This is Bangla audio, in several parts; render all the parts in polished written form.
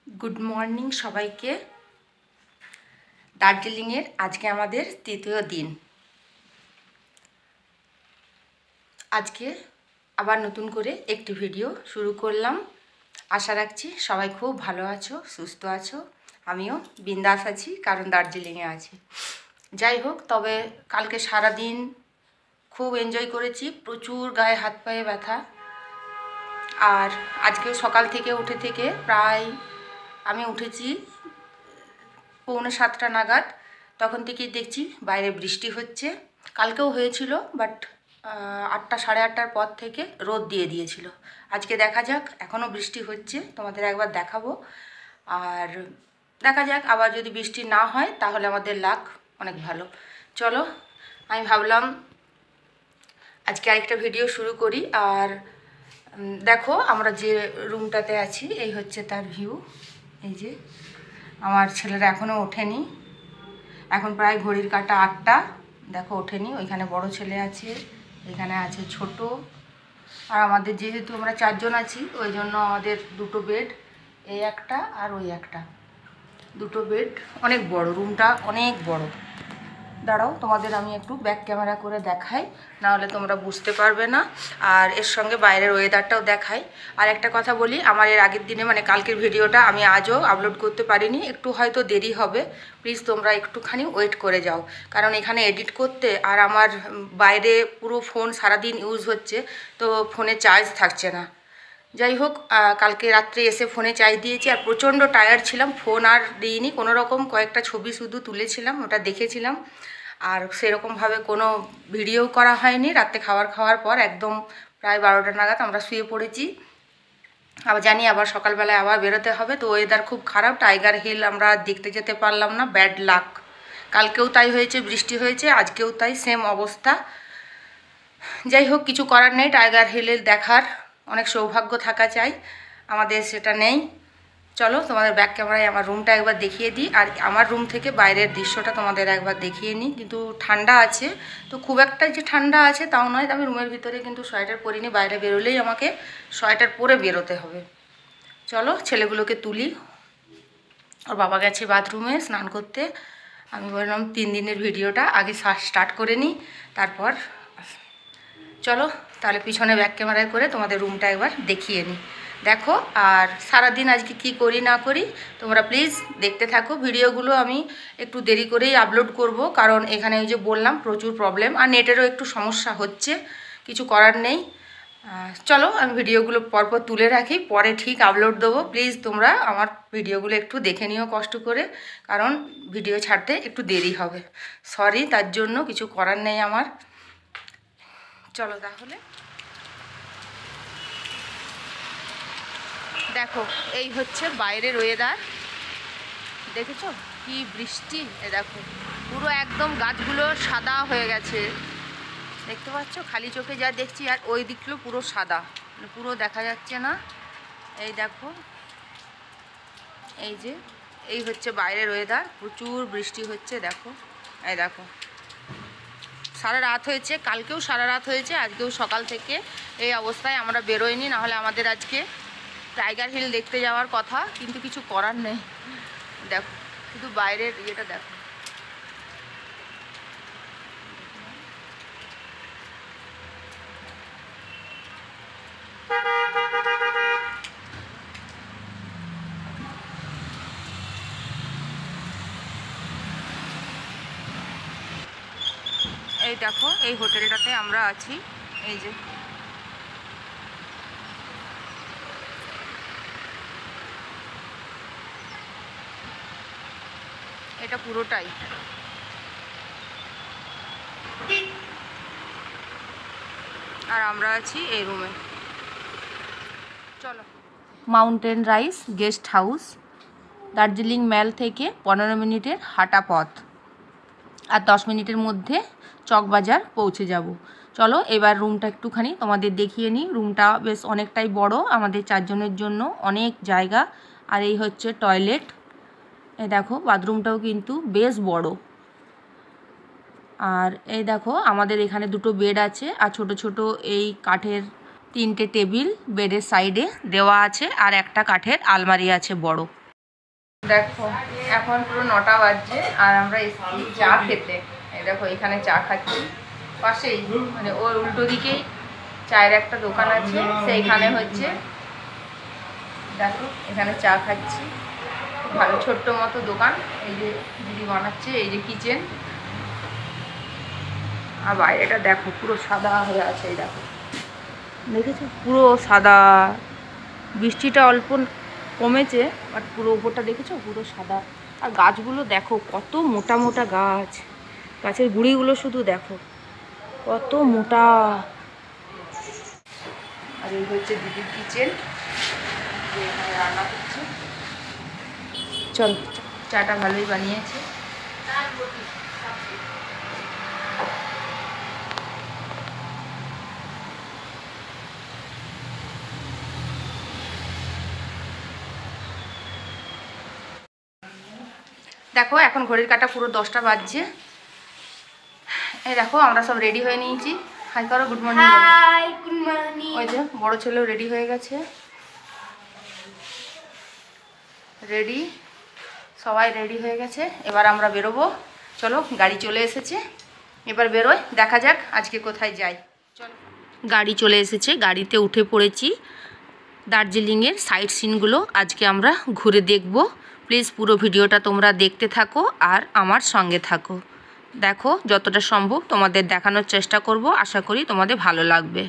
Good morning सबाइके। दार्जिलिंगेर आजके आमादेर तृतीय दिन। आजके आबार नतून करे एकटी भिडियो शुरू करलाम। आशा राखछि सबाई खूब भालो आछो, सुस्थ आछो। आमिओ बिंदास आछि कारण दार्जिलिंगे आछि। যাই হোক, তবে কালকে সারা দিন খুব এনজয় করেছি, প্রচুর গায়ে হাত পায়ে ব্যথা। আর আজকে সকাল থেকে উঠে থেকে প্রায় আমি উঠেছি 6:45 নাগাদ। তখন থেকেই দেখছি বাইরে বৃষ্টি হচ্ছে। কালকেও হয়েছিল, বাট 8টা সাড়ে 8টার পর থেকে রোদ দিয়ে দিয়েছিল। আজকে দেখা যাক, এখনও বৃষ্টি হচ্ছে, তোমাদের একবার দেখাবো। আর দেখা যাক, আবার যদি বৃষ্টি না হয় তাহলে আমাদের লাক অনেক ভালো। চলো, আমি ভাবলাম আজকে আরেকটা ভিডিও শুরু করি। আর দেখো, আমরা যে রুমটাতে আছি এই হচ্ছে তার ভিউ। এই যে আমার ছেলেরা এখনও ওঠেনি, এখন প্রায় ঘড়ির কাঁটা 8টা। দেখো ওঠেনি। ওইখানে বড় ছেলে আছে, এখানে আছে ছোট। আর আমাদের যেহেতু আমরা 4 জন আছি, ওই জন্য আমাদের দুটো বেড, এই একটা আর ওই একটা, দুটো বেড। অনেক বড় রুমটা, অনেক বড়। দাঁড়াও, তোমাদের আমি একটু ব্যাক ক্যামেরা করে দেখাই, নাহলে তোমরা বুঝতে পারবে না। আর এর সঙ্গে বাইরের ওয়েদারটাও দেখাই। আর একটা কথা বলি, আমার এর আগের দিনে মানে কালকের ভিডিওটা আমি আজও আপলোড করতে পারিনি, একটু হয়তো দেরি হবে। প্লিজ তোমরা একটুখানি ওয়েট করে যাও, কারণ এখানে এডিট করতে আর আমার বাইরে পুরো ফোন সারাদিন ইউজ হচ্ছে, তো ফোনে চার্জ থাকছে না। যাই হোক, কালকে রাত্রে এসে ফোনে চার্জ দিয়েছি। আর প্রচণ্ড টায়ার্ড ছিলাম, ফোন আর দিইনি, কোনো রকম কয়েকটা ছবি শুধু তুলেছিলাম, ওটা দেখেছিলাম। আর সেরকমভাবে কোনো ভিডিও করা হয়নি। রাত্রে খাওয়ার পর একদম প্রায় 12টা নাগাদ আমরা শুয়ে পড়েছি। আবার জানি আবার সকালবেলায় আবার বেরোতে হবে, তো ওয়েদার খুব খারাপ। টাইগার হিল আমরা দেখতে যেতে পারলাম না, ব্যাড লাক। কালকেও তাই হয়েছে, বৃষ্টি হয়েছে, আজকেও তাই সেম অবস্থা। যাই হোক, কিছু করার নেই। টাইগার হিলের দেখার অনেক সৌভাগ্য থাকা চাই, আমাদের সেটা নেই। চলো, তোমাদের ব্যাক ক্যামেরায় আমার রুমটা একবার দেখিয়ে দিই। আর আমার রুম থেকে বাইরের দৃশ্যটা তোমাদের একবার দেখিয়ে নিই। কিন্তু ঠান্ডা আছে, তো খুব একটা যে ঠান্ডা আছে তাও নয়। আমি রুমের ভিতরে কিন্তু সোয়েটার পরিনি, বাইরে বেরোলেই আমাকে সোয়েটার পরে বেরোতে হবে। চলো, ছেলেগুলোকে তুলি। ওর বাবা গেছে বাথরুমে স্নান করতে। আমি বললাম 3 দিনের ভিডিওটা আগে স্টার্ট করে নিই, তারপর চলো তাহলে পিছনে ব্যাক ক্যামেরায় করে তোমাদের রুমটা একবার দেখিয়ে নিই। দেখো, আর সারাদিন আজকে কি করি না করি তোমরা প্লিজ দেখতে থাকো। ভিডিওগুলো আমি একটু দেরি করেই আপলোড করব, কারণ এখানে ওই যে বললাম প্রচুর প্রবলেম, আর নেটেরও একটু সমস্যা হচ্ছে, কিছু করার নেই। চলো, আমি ভিডিওগুলো পরপর তুলে রাখি, পরে ঠিক আপলোড দেবো। প্লিজ তোমরা আমার ভিডিওগুলো একটু দেখে নিও কষ্ট করে, কারণ ভিডিও ছাড়তে একটু দেরি হবে। সরি তার জন্য, কিছু করার নেই আমার। চলো তাহলে, দেখো এই হচ্ছে বাইরের ওয়েদার। দেখেছো কি বৃষ্টি? এ দেখো পুরো একদম গাছগুলো সাদা হয়ে গেছে, দেখতে পাচ্ছ? খালি চোখে যা দেখছি, আর ওই দিকগুলো পুরো সাদা, পুরো দেখা যাচ্ছে না। এই দেখো, এই যে এই হচ্ছে বাইরের ওয়েদার, প্রচুর বৃষ্টি হচ্ছে। দেখো, এই দেখো সারা রাত হয়েছে, কালকেও সারা রাত হয়েছে, আজকেও সকাল থেকে এই অবস্থায়। আমরা বেরোইনি, নাহলে আমাদের আজকে টাইগার হিল দেখতে যাওয়ার কথা, কিন্তু কিছু করার নেই। দেখো শুধু বাইরের ইয়েটা দেখো। এই দেখো, এই হোটেলটাতে আমরা আছি। এই যে এটা পুরোটাই। আর আমরা আছি এই রুমে। চলো, mountain rice guest house, Darjeeling mall থেকে 15 মিনিটের হাঁটা পথ, আর 10 মিনিটের মধ্যে চকবাজার পৌঁছে যাব। চলো এবার রুমটা একটুখানি তোমাদের দেখিয়ে নিই। রুমটা বেশ অনেকটাই বড়, আমাদের 4 জনের জন্য অনেক জায়গা। আর এই হচ্ছে টয়লেট। এই দেখো বাথরুমটাও কিন্তু বেশ বড়। আর এই দেখো আমাদের এখানে দুটো বেড আছে, আর ছোট ছোট এই কাঠের 3টে টেবিল বেডের সাইডে দেওয়া আছে, আর একটা কাঠের আলমারি আছে বড়। দেখো এখন পুরো 9টা বাজছে আর আমরা এসেছি চা খেতে। এই দেখো এখানে চা খাচ্ছি, পাশেই মানে ওর উল্টো দিকেই চায়ের একটা দোকান আছে, সেইখানে হচ্ছে দেখো এখানে চা খাচ্ছি। ভালো ছোট্ট মতো দোকান। এই যে দিদি বানাচ্ছে, এই যে কিচেন। আর বাইরেটা দেখো পুরো সাদা হয়ে আছে, এই দেখো দেখেছো পুরো সাদা। বৃষ্টিটা অল্প কমেছে বাট পুরো উপরটা দেখেছো পুরো সাদা। আর গাছগুলো দেখো কত মোটা মোটা গাছ, গাছের গুঁড়িগুলো শুধু দেখো কত মোটা। আর এই হচ্ছে দিদির কিচেন, এখানে রান্না করছে। চল, চাটা ভালোই বানিয়েছে। দেখো এখন ঘড়ির কাঁটা পুরো 10টা বাজছে। এই দেখো আমরা সব রেডি হয়ে নিয়েছি। হাই করো, good morning. Hi, good morning. ওই যে বড় ছেলেও রেডি হয়ে গেছে, রেডি, সবাই রেডি হয়ে গেছে। এবার আমরা বেরোবো। চলো, গাড়ি চলে এসেছে, এবার বেরোয়, দেখা যাক আজকে কোথায় যাই। চলো, গাড়ি চলে এসেছে, গাড়িতে উঠে পড়েছি। দার্জিলিংয়ের সাইট সিনগুলো আজকে আমরা ঘুরে দেখব। প্লিজ পুরো ভিডিওটা তোমরা দেখতে থাকো আর আমার সঙ্গে থাকো। দেখো যতটা সম্ভব তোমাদের দেখানোর চেষ্টা করব, আশা করি তোমাদের ভালো লাগবে।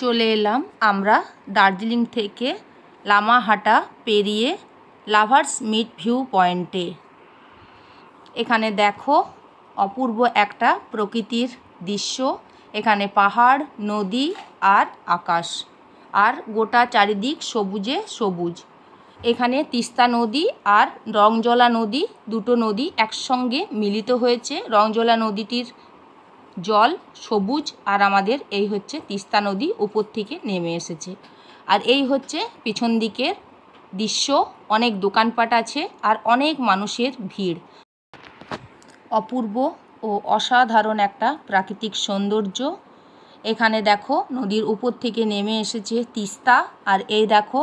চলে এলাম আমরা দার্জিলিং থেকে লামাহাটা পেরিয়ে লাভার্স মিট ভিউ পয়েন্টে। এখানে দেখো অপূর্ব একটা প্রকৃতির দৃশ্য। এখানে পাহাড়, নদী আর আকাশ, আর গোটা চারিদিক সবুজে সবুজ। এখানে তিস্তা নদী আর রংজলা নদী, দুটো নদী একসঙ্গে মিলিত হয়েছে। রংজলা নদীটির জল সবুজ, আর আমাদের এই হচ্ছে তিস্তা নদী উপর থেকে নেমে এসেছে। আর এই হচ্ছে পিছন দিকের দৃশ্য, অনেক দোকানপাট আছে আর অনেক মানুষের ভিড়। অপূর্ব ও অসাধারণ একটা প্রাকৃতিক সৌন্দর্য। এখানে দেখো নদীর উপর থেকে নেমে এসেছে তিস্তা। আর এই দেখো,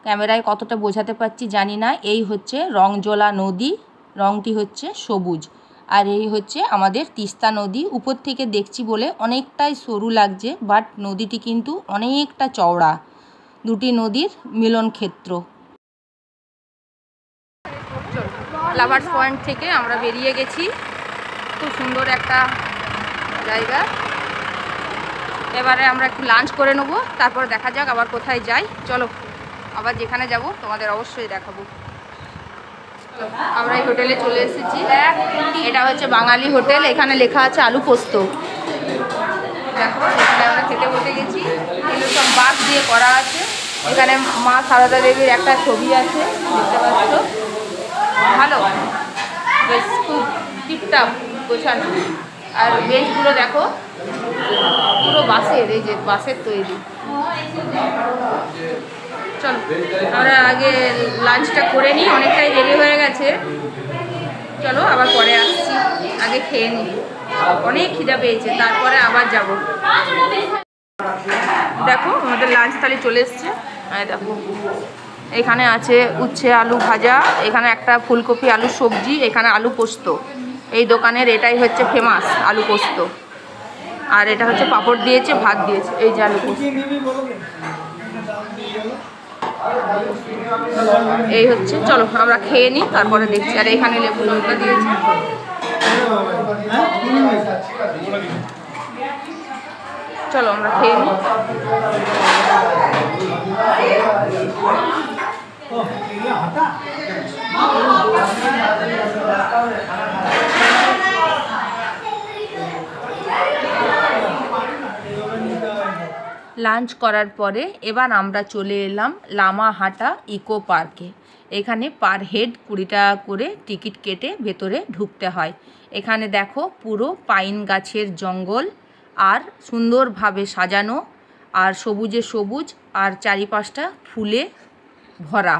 ক্যামেরায় কতটা বোঝাতে পারছি জানি না, এই হচ্ছে রংজলা নদী, রংটি হচ্ছে সবুজ। আর এই হচ্ছে আমাদের তিস্তা নদী। উপর থেকে দেখছি বলে অনেকটাই সরু লাগছে, বাট নদীটি কিন্তু অনেকটা চওড়া, দুটি নদীর মিলন ক্ষেত্র। লাভার্স পয়েন্ট থেকে আমরা বেরিয়ে গেছি। খুব সুন্দর একটা জায়গা। এবারে আমরা একটু লাঞ্চ করে নেবো, তারপর দেখা যাক আবার কোথায় যাই। চলো আবার যেখানে যাব তোমাদের অবশ্যই দেখাবো। আমরা এই হোটেলে চলে এসেছি। এটা হচ্ছে বাঙালি হোটেল, এখানে লেখা আছে আলু পোস্ত। দেখো এখানে আমরা খেতে বসে গেছি। এগুলো সব বাঁশ দিয়ে করা আছে। এখানে মা সারদা দেবীর একটা ছবি আছে, দেখতে পাচ্ছ। ভালো, বেশ খুব টিপটাপ গোছানো। আর বেঞ্চগুলো দেখো পুরো বাঁশের, এই যে বাঁশের তৈরি। চলো আমরা আগে লাঞ্চটা করে নিই, অনেকটাই দেরি হয়ে গেছে। চলো আবার পরে আসছি, আগে খেয়ে নিই, অনেক খিদা পেয়েছে, তারপরে আবার যাব। দেখো আমাদের লাঞ্চ থালি চলে এসছে। দেখো এখানে আছে উচ্ছে আলু ভাজা, এখানে একটা ফুলকপি আলু সবজি, এখানে আলু পোস্ত। এই দোকানের এটাই হচ্ছে ফেমাস আলু পোস্ত। আর এটা হচ্ছে পাঁপড় দিয়েছে, ভাত দিয়েছে। এই যে আলু পোস্ত, এই হচ্ছে। চলো আমরা খেয়ে নিই, তারপরে দেখছি। আর এখানে লেবু লঙ্কা দিয়েছে। চলো আমরা খেয়ে নিই। লাঞ্চ করার পরে এবার আমরা চলে এলাম লামাহাটা ইকো পার্কে। এখানে পার হেড 20 টাকা করে টিকিট কেটে ভেতরে ঢুকতে হয়। এখানে দেখো পুরো পাইন গাছের জঙ্গল, আর সুন্দরভাবে সাজানো, আর সবুজে সবুজ, আর চারিপাশটা ফুলে ভরা,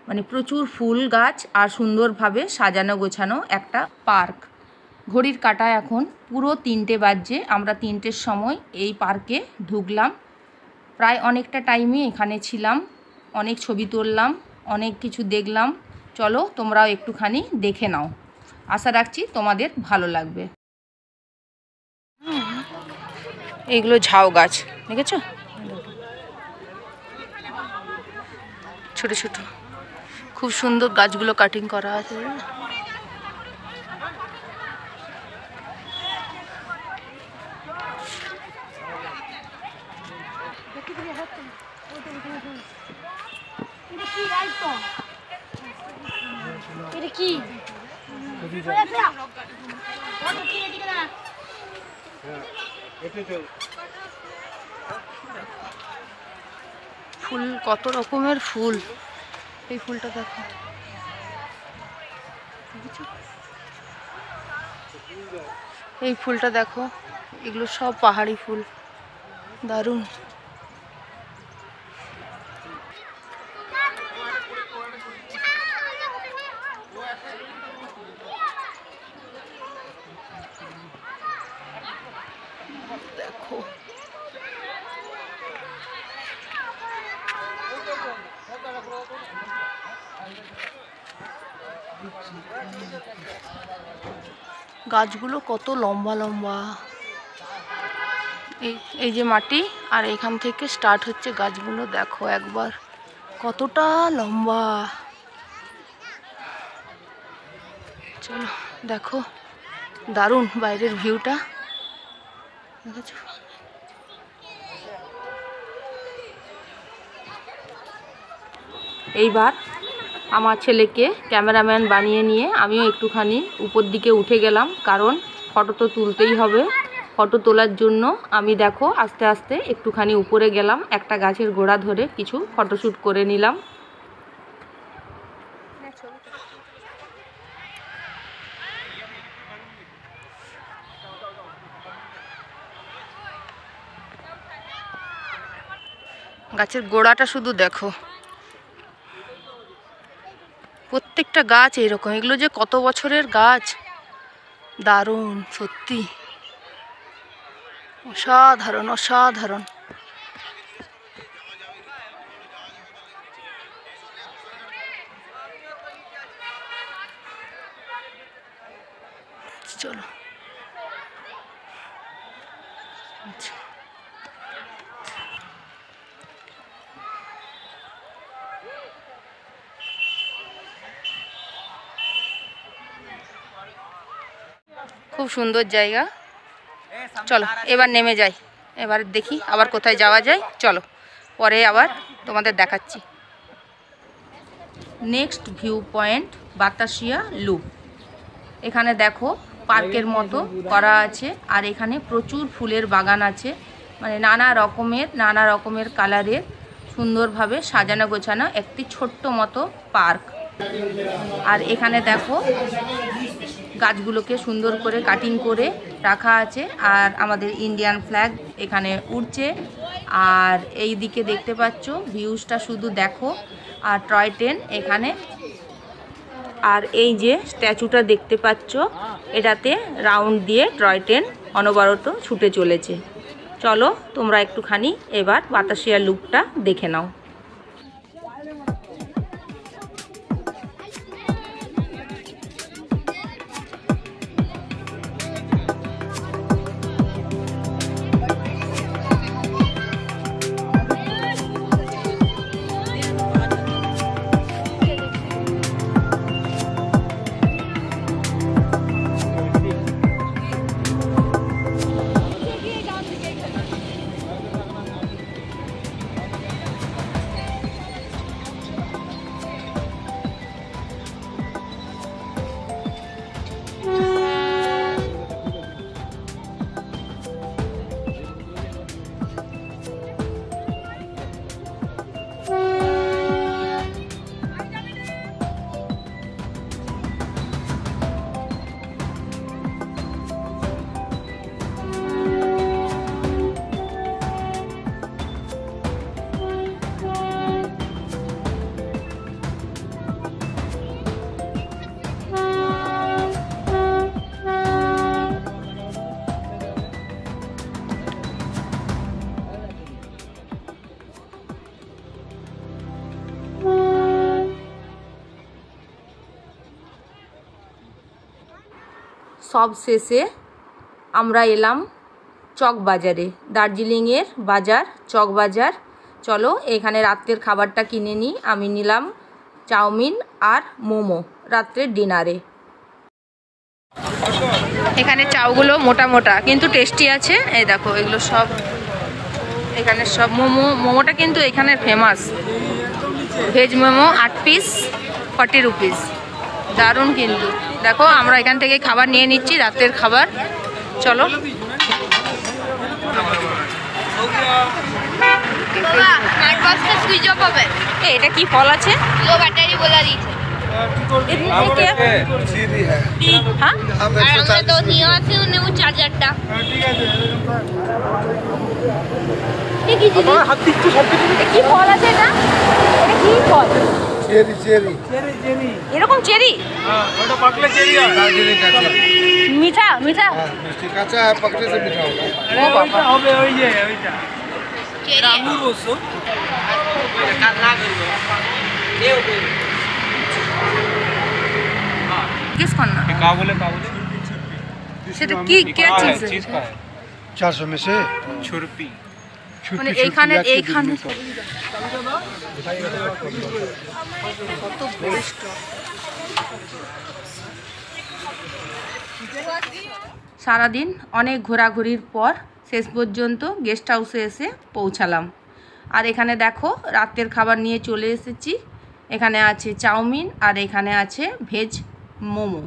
মানে প্রচুর ফুল গাছ আর সুন্দরভাবে সাজানো গোছানো একটা পার্ক। ঘড়ির কাঁটায় এখন পুরো 3টে বাজছে। আমরা 3টের সময় এই পার্কে ঢুকলাম। প্রায় অনেকটা টাইমই এখানে ছিলাম, অনেক ছবি তুললাম, অনেক কিছু দেখলাম। চলো তোমরাও একটুখানি দেখে নাও, আশা রাখছি তোমাদের ভালো লাগবে। এইগুলো ঝাউ গাছ, দেখেছো? ছোট ছোট খুব সুন্দর গাছগুলো কাটিং করা আছে। ফুল, কত রকমের ফুল। এই ফুলটা দেখো, এই ফুলটা দেখো, এগুলো সব পাহাড়ি ফুল, দারুণ। দেখো গাছগুলো কত লম্বা লম্বা। এই যে মাটি, আর এখান থেকে স্টার্ট হচ্ছে গাছগুলো। দেখো একবার কতটা লম্বা। চলো দেখো, দারুণ বাইরের ভিউটা, দেখেছো? এইবার আমার ছেলেকে ক্যামেরাম্যান বানিয়ে নিয়ে আমিও একটুখানি উপর দিকে উঠে গেলাম, কারণ ফটো তো তুলতেই হবে। ফটো তোলার জন্য আমি দেখো আস্তে আস্তে একটুখানি উপরে গেলাম, একটা গাছের গোড়া ধরে কিছু ফটোশ্যুট করে নিলাম। গাছের গোড়াটা শুধু দেখো, প্রত্যেকটা গাছ এইরকম। এগুলো যে কত বছরের গাছ, দারুণ সত্যি, অসাধারণ অসাধারণ। চলো আচ্ছা, খুব সুন্দর জায়গা। চলো এবার নেমে যাই। এবার দেখি আবার কোথায় যাওয়া যায়, চলো পরে আবার তোমাদের দেখাচ্ছি। Next view point Batasia loop. এখানে দেখো পার্কের মতো করা আছে, আর এখানে প্রচুর ফুলের বাগান আছে, মানে নানা রকমের কালারের সুন্দরভাবে সাজানো গোছানো একটি ছোট্ট মতো পার্ক। আর এখানে দেখো গাছগুলোকে সুন্দর করে কাটিং করে রাখা আছে, আর আমাদের ইন্ডিয়ান ফ্ল্যাগ এখানে উড়ছে। আর এই দিকে দেখতে পাচ্ছ ভিউজটা শুধু দেখো, আর টয় ট্রেন এখানে। আর এই যে স্ট্যাচুটা দেখতে পাচ্ছ, এটাতে রাউন্ড দিয়ে টয় ট্রেন অনবরত ছুটে চলেছে। চলো তোমরা একটুখানি এবার বাতাসিয়া লুপটা দেখে নাও। সব শেষে আমরা এলাম চক বাজারে, দার্জিলিংয়ের বাজার চক বাজার। চলো এখানে রাত্রের খাবারটা কিনে নিই। আমি নিলাম চাউমিন আর মোমো রাত্রের ডিনারে। এখানে চাউগুলো মোটা মোটা কিন্তু টেস্টি আছে, এই দেখো এগুলো সব এখানে সব মোমোটা কিন্তু এখানের famous. Veg momo 8 piece 40 rupees, দারুণ কিন্তু। দেখো আমরা এখান থেকে খাবার নিয়ে নিচ্ছি, রাতের খাবার। চলো এটা কি ফল আছে? কি ফল আছে এটা? এটা কি ফল? চেরি চেরি চেরি, এরকম চেরি? হ্যাঁ, ওটা পাকলে চেরি হয়, দার্জিলিং का চেরি। মিঠা মিঠা? হ্যাঁ, মিষ্টি, কাঁচা पकने से मीठा होगा। ও বাবা, হবে ওই যে ওইটা চেরি আঙ্গুর ওসো এটা কাটলা করবে দেও দেও। हां किस करना है? का बोले সেটা কি क्या चीज है? 400 में से छुरपी, মানে এইখানে কত বেস্ট। সারাদিন অনেক ঘোরাঘুরির পর শেষ পর্যন্ত গেস্ট হাউসে এসে পৌঁছালাম। আর এখানে দেখো রাতের খাবার নিয়ে চলে এসেছি। এখানে আছে চাউমিন আর এখানে আছে ভেজ মোমো।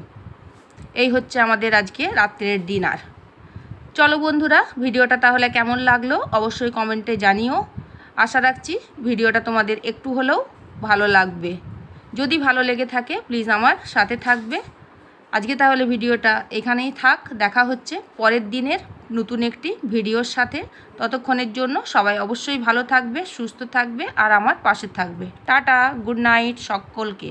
এই হচ্ছে আমাদের আজকে রাত্রের ডিনার। চলো বন্ধুরা, ভিডিওটা তাহলে কেমন লাগলো অবশ্যই কমেন্টে জানিও। আশা রাখছি ভিডিওটা তোমাদের একটু হলেও ভালো লাগবে। যদি ভালো লেগে থাকে প্লিজ আমার সাথে থাকবে। আজকে তাহলে ভিডিওটা এখানেই থাক, দেখা হচ্ছে পরের দিনের নতুন একটি ভিডিওর সাথে। ততক্ষণের জন্য সবাই অবশ্যই ভালো থাকবে, সুস্থ থাকবে আর আমার পাশে থাকবে। টাটা, গুড নাইট সকলকে।